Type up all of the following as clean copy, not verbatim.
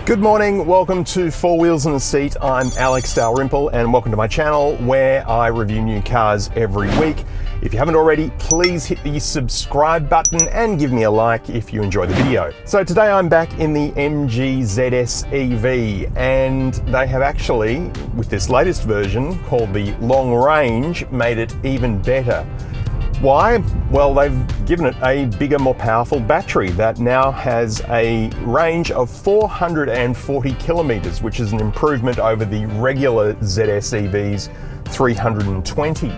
Good morning, welcome to Four Wheels in the Seat. I'm Alex Dalrymple and welcome to my channel where I review new cars every week. If you haven't already, please hit the subscribe button and give me a like if you enjoy the video. So today I'm back in the MG ZS EV and they have actually, with this latest version called the Long Range, made it even better. Why? Well, they've given it a bigger, more powerful battery that now has a range of 440 kilometers, which is an improvement over the regular ZS EV's 320.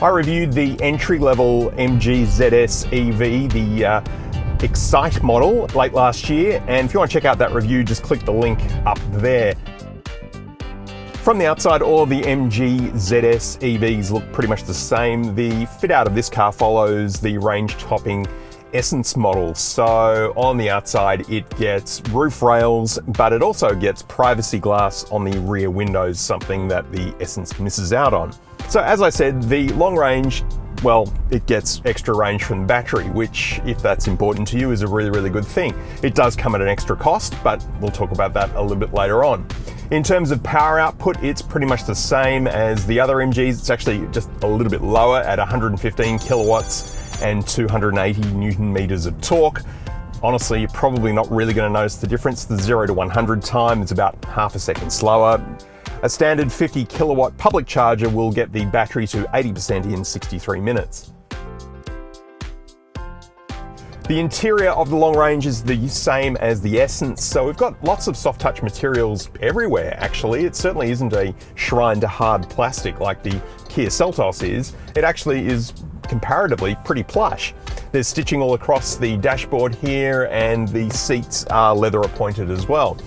I reviewed the entry-level MG ZS EV, the Excite model, late last year, and if you want to check out that review, just click the link up there. From the outside, all of the MG ZS EVs look pretty much the same. The fit out of this car follows the range-topping Essence model. So on the outside, it gets roof rails, but it also gets privacy glass on the rear windows, something that the Essence misses out on. So as I said, the long range, well, it gets extra range from the battery, which, if that's important to you, is a really, really good thing. It does come at an extra cost, but we'll talk about that a little bit later on. In terms of power output, it's pretty much the same as the other MGs. It's actually just a little bit lower at 115 kilowatts and 280 Newton meters of torque. Honestly, you're probably not really going to notice the difference. The 0 to 100 time is about half a second slower. A standard 50 kilowatt public charger will get the battery to 80% in 63 minutes. The interior of the Long Range is the same as the Essence, so we've got lots of soft touch materials everywhere actually. It certainly isn't a shrine to hard plastic like the Kia Seltos is. It actually is comparatively pretty plush. There's stitching all across the dashboard here and the seats are leather appointed as well.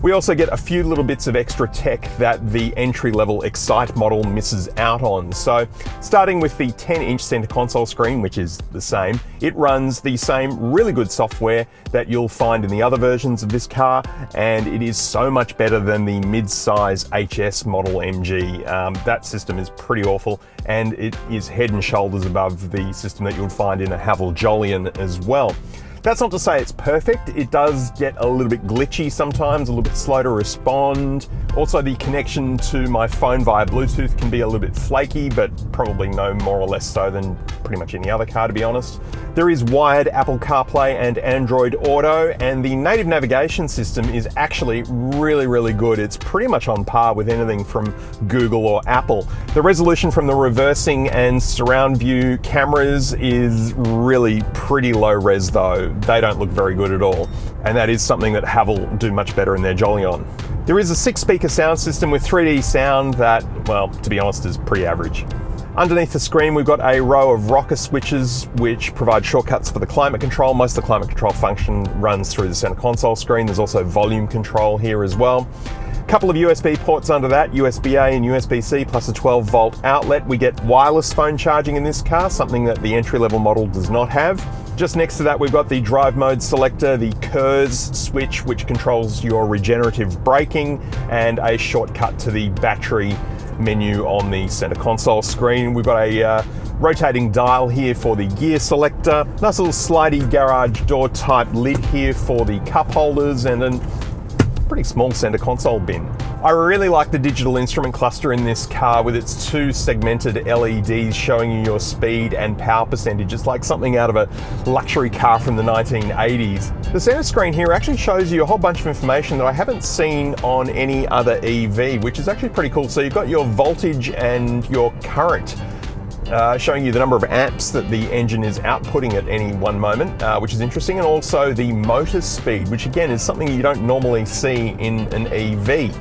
We also get a few little bits of extra tech that the entry-level Excite model misses out on. So, starting with the 10-inch center console screen, which is the same, it runs the same really good software that you'll find in the other versions of this car, and it is so much better than the mid-size HS model MG. That system is pretty awful, and it is head and shoulders above the system that you'll find in a Haval Jolyon as well. That's not to say it's perfect. It does get a little bit glitchy sometimes, a little bit slow to respond. Also, the connection to my phone via Bluetooth can be a little bit flaky, but probably no more or less so than pretty much any other car, to be honest. There is wired Apple CarPlay and Android Auto, and the native navigation system is actually really, really good. It's pretty much on par with anything from Google or Apple. The resolution from the reversing and surround view cameras is really pretty low res though. They don't look very good at all, and that is something that Haval do much better in their Jolyon. There is a 6-speaker sound system with 3D sound that, well, to be honest, is pretty average. Underneath the screen, we've got a row of rocker switches which provide shortcuts for the climate control. Most of the climate control function runs through the center console screen. There's also volume control here as well. A couple of USB ports under that, USB-A and USB-C, plus a 12-volt outlet. We get wireless phone charging in this car, something that the entry-level model does not have. Just next to that, we've got the drive mode selector, the KERS switch, which controls your regenerative braking, and a shortcut to the battery menu on the center console screen. We've got a rotating dial here for the gear selector, nice little slidey garage door type lid here for the cup holders, and a pretty small center console bin. I really like the digital instrument cluster in this car with its 2 segmented LEDs showing you your speed and power percentage. It's like something out of a luxury car from the 1980s. The center screen here actually shows you a whole bunch of information that I haven't seen on any other EV, which is actually pretty cool. So you've got your voltage and your current, showing you the number of amps that the engine is outputting at any one moment, which is interesting, and also the motor speed, which again is something you don't normally see in an EV.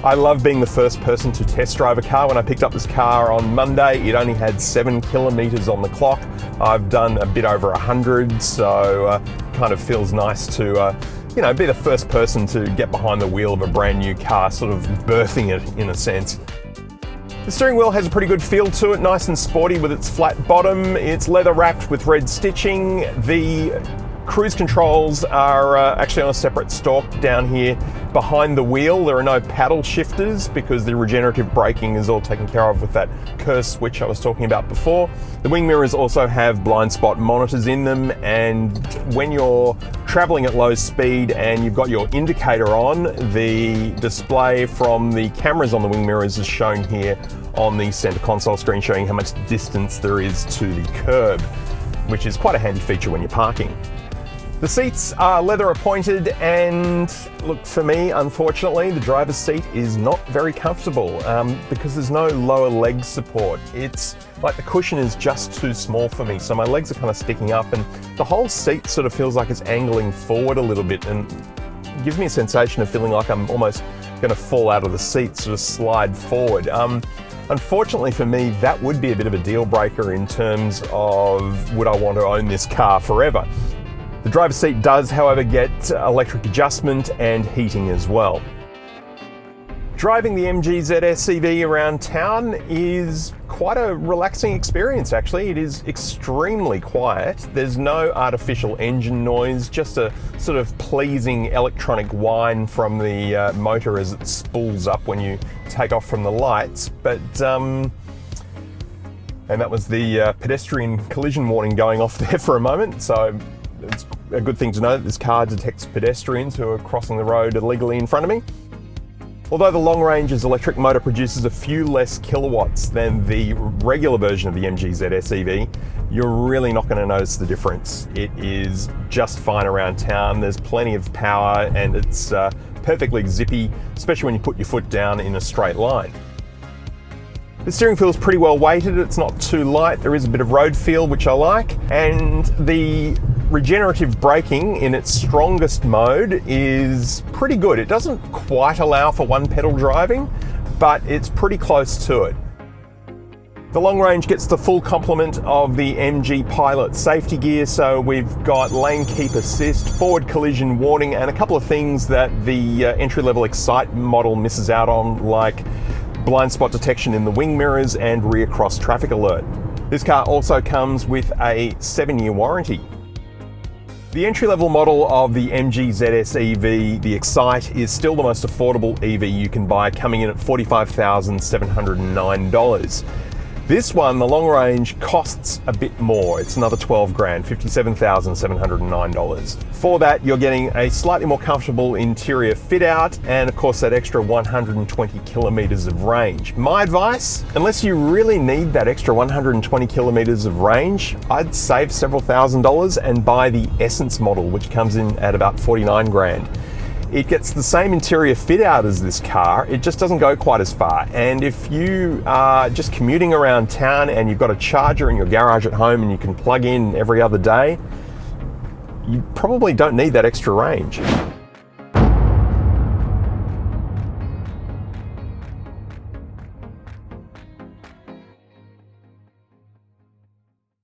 I love being the first person to test drive a car. When I picked up this car on Monday, it only had 7 kilometers on the clock. I've done a bit over 100, so kind of feels nice to be the first person to get behind the wheel of a brand new car, sort of birthing it in a sense. The steering wheel has a pretty good feel to it, nice and sporty with its flat bottom. It's leather wrapped with red stitching. The Cruise controls are actually on a separate stalk down here behind the wheel. There are no paddle shifters because the regenerative braking is all taken care of with that curse switch I was talking about before. The wing mirrors also have blind spot monitors in them, and when you're traveling at low speed and you've got your indicator on, the display from the cameras on the wing mirrors is shown here on the center console screen, showing how much distance there is to the curb, which is quite a handy feature when you're parking. The seats are leather appointed, and look, for me, unfortunately, the driver's seat is not very comfortable because there's no lower leg support. It's like the cushion is just too small for me, so my legs are kind of sticking up, and the whole seat sort of feels like it's angling forward a little bit, and gives me a sensation of feeling like I'm almost going to fall out of the seat, sort of slide forward. Unfortunately for me, that would be a bit of a deal breaker in terms of would I want to own this car forever. The driver's seat does, however, get electric adjustment and heating as well. Driving the MG ZS EV around town is quite a relaxing experience, actually. It is extremely quiet. There's no artificial engine noise, just a sort of pleasing electronic whine from the motor as it spools up when you take off from the lights. But and that was the pedestrian collision warning going off there for a moment. So it's a good thing to know that this car detects pedestrians who are crossing the road illegally in front of me. Although the long range's electric motor produces a few less kilowatts than the regular version of the MG ZS EV, you're really not going to notice the difference. It is just fine around town. There's plenty of power, and it's perfectly zippy, especially when you put your foot down in a straight line. The steering feels pretty well weighted. It's not too light. There is a bit of road feel, which I like, and the regenerative braking in its strongest mode is pretty good. It doesn't quite allow for one pedal driving, but it's pretty close to it. The long range gets the full complement of the MG Pilot safety gear, so we've got lane keep assist, forward collision warning, and a couple of things that the entry-level Excite model misses out on, like blind spot detection in the wing mirrors and rear cross traffic alert. This car also comes with a 7-year warranty. The entry-level model of the MG ZS EV, the Excite, is still the most affordable EV you can buy, coming in at $45,709. This one, the long range, costs a bit more. It's another 12 grand, $57,709. For that, you're getting a slightly more comfortable interior fit out, and of course that extra 120 kilometers of range. My advice, unless you really need that extra 120 kilometers of range, I'd save several $1,000s and buy the Essence model, which comes in at about 49 grand. It gets the same interior fit out as this car, it just doesn't go quite as far. And if you are just commuting around town and you've got a charger in your garage at home and you can plug in every other day, you probably don't need that extra range.